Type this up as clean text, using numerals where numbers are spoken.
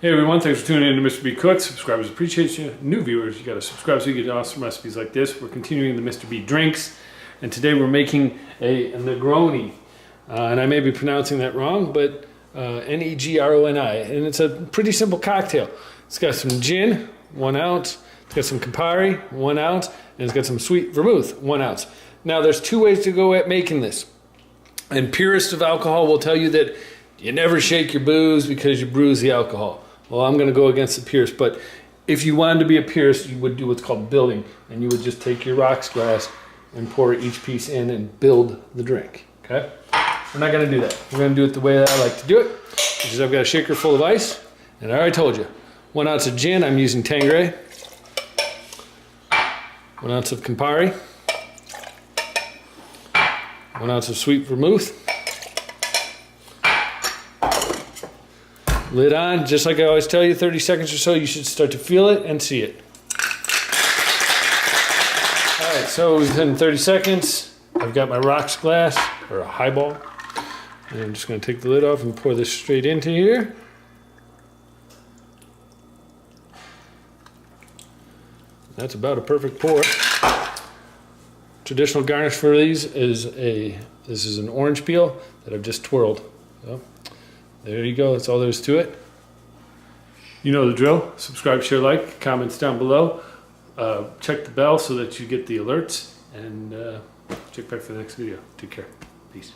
Hey everyone, thanks for tuning in to Mr. B Cooks. Subscribers appreciate you. New viewers, you gotta subscribe so you get awesome recipes like this. We're continuing the Mr. B drinks, and today we're making a Negroni. And I may be pronouncing that wrong, but Negroni. And it's a pretty simple cocktail. It's got some gin, 1 ounce. It's got some Campari, 1 ounce. And it's got some sweet vermouth, 1 ounce. Now there's 2 ways to go at making this. And purists of alcohol will tell you that you never shake your booze because you bruise the alcohol. Well, I'm going to go against the purist, but if you wanted to be a purist, you would do what's called building, and you would just take your rocks glass and pour each piece in and build the drink, okay? We're not going to do that. We're going to do it the way that I like to do it, which is I've got a shaker full of ice, and I already told you, 1 ounce of gin, I'm using Tanqueray, 1 ounce of Campari, 1 ounce of sweet vermouth, lid on, just like I always tell you, 30 seconds or so, you should start to feel it and see it. All right, so within 30 seconds, I've got my rocks glass, or a highball. And I'm just gonna take the lid off and pour this straight into here. That's about a perfect pour. Traditional garnish for these is this is an orange peel that I've just twirled. So, there you go, that's all there is to it. You know the drill. Subscribe, share, like, comments down below. Check the bell so that you get the alerts. And check back for the next video. Take care. Peace.